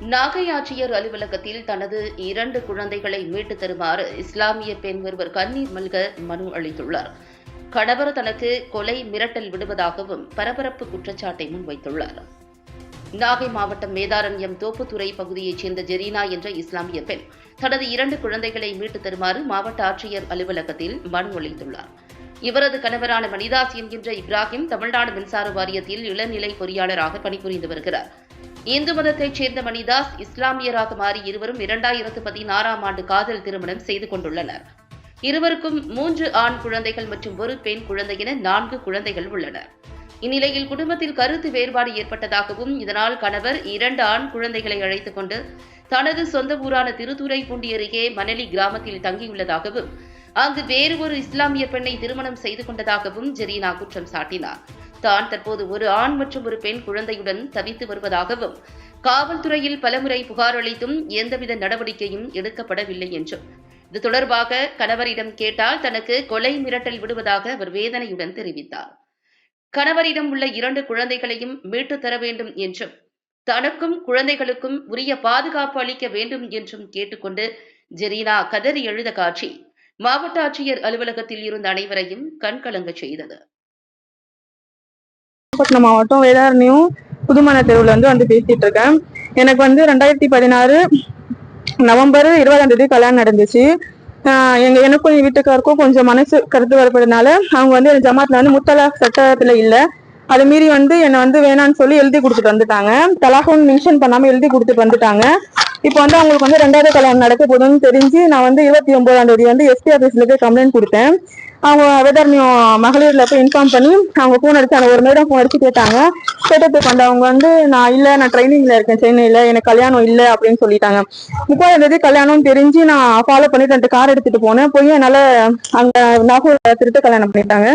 நாகை ஆட்சியர் அலுவலகத்தில் தனது 2 குழந்தைகளை மீட்டுத் தருமாறு இஸ்லாமிய பெண் ஒருவர் கண்ணீர் மல்க மனு அளித்துள்ளார். கணவர் தனக்கு கொலை மிரட்டல் விடுவதாகவும் பரபரப்பு குற்றச்சாட்டை முன்வைத்துள்ளார். நாகை மாவட்டம் வேதாரண்யம் தோப்புத்துறை பகுதியைச் சேர்ந்த ஜெரீனா என்ற இஸ்லாமிய பெண் தனது 2 குழந்தைகளை மீட்டுத் தருமாறு மாவட்ட ஆட்சியர் அலுவலகத்தில் மனு அளித்துள்ளார். இவரது கணவரான மணிதாஸ் என்கின்ற இப்ராஹிம் தமிழ்நாடு மின்சார வாரியத்தில் இளநிலை பொறியாளராக பணிபுரிந்து வருகிறார். இந்து மதத்தைச் சேர்ந்த மணிதாஸ் இஸ்லாமியராக மாறி இருவரும் 2016ஆம் ஆண்டு காதல் திருமணம் செய்து கொண்டுள்ளனர். இருவருக்கும் 3 ஆண் குழந்தைகள் மற்றும் 1 பெண் குழந்தை என 4 குழந்தைகள் உள்ளனர். இந்நிலையில் குடும்பத்தில் கருத்து வேறுபாடு ஏற்பட்டதாகவும் இதனால் கணவர் 2 ஆண் குழந்தைகளை அழைத்துக் கொண்டு தனது சொந்த ஊரான திருத்துறைப்பூண்டி அருகே மணலி கிராமத்தில் தங்கியுள்ளதாகவும் அங்கு வேறு ஒரு இஸ்லாமிய பெண்ணை திருமணம் செய்து கொண்டதாகவும் ஜெரீனா குற்றம் சாட்டினார். தான் தற்போது 1 ஆண் மற்றும் 1 பெண் குழந்தையுடன் தவித்து வருவதாகவும் காவல்துறையில் பலமுறை புகார் அளித்தும் எந்தவித நடவடிக்கையும் எடுக்கப்படவில்லை என்றும் இது தொடர்பாக கணவரிடம் கேட்டால் தனக்கு கொலை மிரட்டல் விடுவதாக அவர் வேதனையுடன் தெரிவித்தார். கணவரிடம் உள்ள 2 குழந்தைகளையும் மீட்டுத் தர வேண்டும் என்றும் தனக்கும் குழந்தைகளுக்கும் உரிய பாதுகாப்பு அளிக்க வேண்டும் என்றும் கேட்டுக்கொண்டு ஜெரீனா கதறி எழுத காட்சி மாவட்ட ஆட்சியர் அலுவலகத்தில் இருந்த அனைவரையும் கண்கலங்க செய்தது. நாகப்பட்டினம் மாவட்டம் வேதாரண்யம் புதுமனை தெருவுல வந்து பேசிட்டு இருக்கேன். எனக்கு 2016 நவம்பர் 20ஆம் தேதி கல்யாணம் நடந்துச்சு. எனக்கும் என் வீட்டுக்காருக்கும் கொஞ்சம் மனசு கருத்து வரப்படுறதுனால அவங்க ஜமாத்ல முத்தலாக் சட்டத்துல இல்ல, அதை மீறி என்னை வேணான்னு சொல்லி எழுதி கொடுத்துட்டு வந்துட்டாங்க. தலாகும் மென்ஷன் பண்ணாம எழுதி கொடுத்துட்டு வந்துட்டாங்க. இப்போ அவங்களுக்கு 2வது கல்யாணம் நடக்க போதுன்னு தெரிஞ்சு நான் 29ஆம் தேதி எஸ்பி ஆபீஸ்ல போய் கம்ப்ளைண்ட் கொடுத்தேன். அவங்க வேதாரண்யம் மகளிர்ல போய் இன்ஃபார்ம் பண்ணி அவங்க போன் அடிச்சு அந்த ஒரு மேடம் போன் அடிச்சு கேட்டாங்க. கேட்டதுக்கு அவங்க நான் ட்ரைனிங்ல இருக்கேன் சென்னையில, எனக்கு கல்யாணம் இல்லை அப்படின்னு சொல்லிட்டாங்க. 30ஆம் தேதி கல்யாணம் தெரிஞ்சு நான் ஃபாலோ பண்ணிட்டு 2 கார் எடுத்துட்டு போனேன். போய் என்னால அங்க நாகூர் திருட்டு கல்யாணம் பண்ணிட்டாங்க.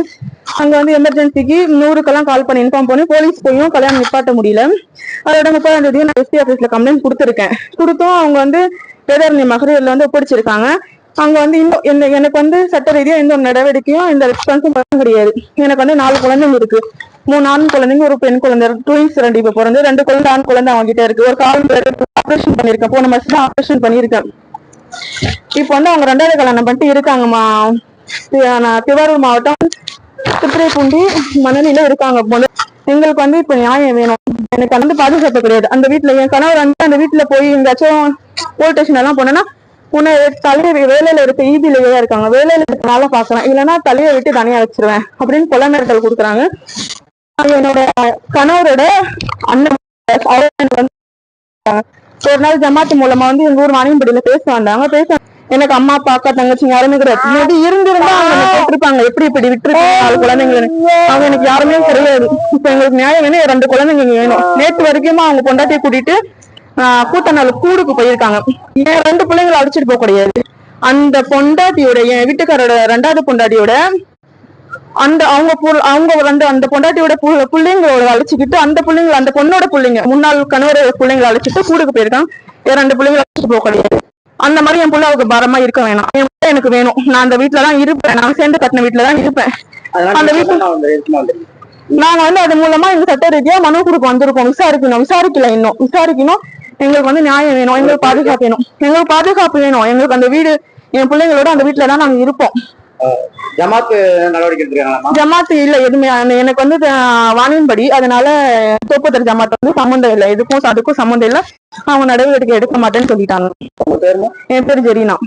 அங்க எமர்ஜென்சிக்கு 100க்கெல்லாம் கால் பண்ணி இன்ஃபார்ம் பண்ணி போலீஸ் போயும் கல்யாணம் நிப்பாட்ட முடியல. அதோட 30ஆம் தேதி நான் எஸ்பி ஆபீஸ்ல கம்ப்ளைண்ட் கொடுத்துருக்கேன். கொடுத்தும் அவங்க வேதாரண்யம் மகளிர்ல ஒப்படைச்சிருக்காங்க. அங்க இன்னும் எனக்கு சட்ட ரீதியா எந்த நடவடிக்கையும் இந்த ரெஸ்பான்ஸும் பண்ண கிடையாது. எனக்கு 4 குழந்தைங்க இருக்கு. 3 ஆண் குழந்தைங்க, 1 பெண் குழந்தை, ட்வின்ஸ் 2 இப்ப பிறந்து 2 குழந்தை ஆண் குழந்தை அவங்க கிட்ட இருக்கு. ஒரு கால் ஆபரேஷன் பண்ணிருக்கேன், போன மாசம் தான் ஆபரேஷன் பண்ணிருக்கேன். இப்ப அவங்க 2வது கல்யாணம் பண்ணிட்டு இருக்காங்கம்மா. திருவாரூர் மாவட்டம் திருத்துறைப்பூண்டி மணலில இருக்காங்க. எங்களுக்கு இப்ப நியாயம் வேணும். எனக்கு பாதுகாப்பு கிடையாது. அந்த வீட்டுல என் கணவர் அந்த வீட்டுல போய் எங்காச்சும் போலீஸ் ஸ்டேஷன் எல்லாம் போனேன்னா உன்னை தலையை வேலையில இருக்க ஈபிலேயே இருக்காங்க, வேலையில இருக்கனால பாக்குறேன், இல்லைன்னா தலையை விட்டு தனியா வச்சிருவேன் அப்படின்னு கொலை மிரட்டல் கொடுக்குறாங்க. என்னோட கணவரோட அண்ணன் ஒரு நாள் ஜமாத்து மூலமா எங்க ஊர் வாணியம்படியில பேச வந்தாங்க. பேச எனக்கு அம்மா அப்பா அக்கா தங்கச்சிங்க யாருமே கிடையாது. இருந்திருந்தா அவங்க கேட்டிருப்பாங்க எப்படி இப்படி விட்டுருக்காங்க 4 குழந்தைங்க. அவங்க எனக்கு யாருமே கிடையாது. இப்ப எங்களுக்கு நியாயம் வேணும். 2 குழந்தைங்க வேணும். நேற்று வரைக்குமா அவங்க பொண்டாட்டியை கூட்டிட்டு கூட்டநாள் கூடுக்கு போயிருக்காங்க. என் 2 பிள்ளைங்களை அழைச்சிட்டு போக கிடையாது. அந்த பொண்டாட்டியோட என் வீட்டுக்காரோட 2வது பொண்டாட்டியோட அந்த பொண்டாட்டியோட பிள்ளைங்களோட அழைச்சிக்கிட்டு அந்த பிள்ளைங்க அந்த பொண்ணோட பிள்ளைங்க முன்னாள் கணவரோட பிள்ளைங்களை அழைச்சிட்டு கூடுக்கு போயிருக்காங்க. என் 2 பிள்ளைங்களை அழைச்சிட்டு போக கிடையாது. அந்த மாதிரி என் பிள்ளை அவருக்கு பாரமா இருக்க வேணாம். என் பிள்ளை எனக்கு வேணும். நான் அந்த வீட்டுலதான் இருப்பேன். நான் சேர்ந்து கட்டின வீட்டுலதான் இருப்பேன். அந்த வீட்டுல நாங்க அது மூலமா எங்க சட்ட ரீதியா மனு கொடுக்க வந்திருக்கோம். விசாரிக்கல, இன்னும் விசாரிக்கணும். எங்களுக்கு நியாயம் வேணும். எங்களுக்கு பாதுகாப்பு வேணும். எங்களுக்கு பாதுகாப்பு வேணும். எங்களுக்கு அந்த வீடு என் பிள்ளைங்களோட அந்த வீட்டுலதான் நாங்க இருப்போம். ஜமாத்து இல்ல எதுவுமே. எனக்கு வாணியின்படி, அதனால தோப்புத்தர் ஜமாத்து சம்மந்தம் இல்லை. அதுக்கும் சம்மந்தம் இல்லை. அவங்க நடவடிக்கை எடுக்க மாட்டேன்னு சொல்லிட்டாங்க. என் பேரு ஜெரீனா.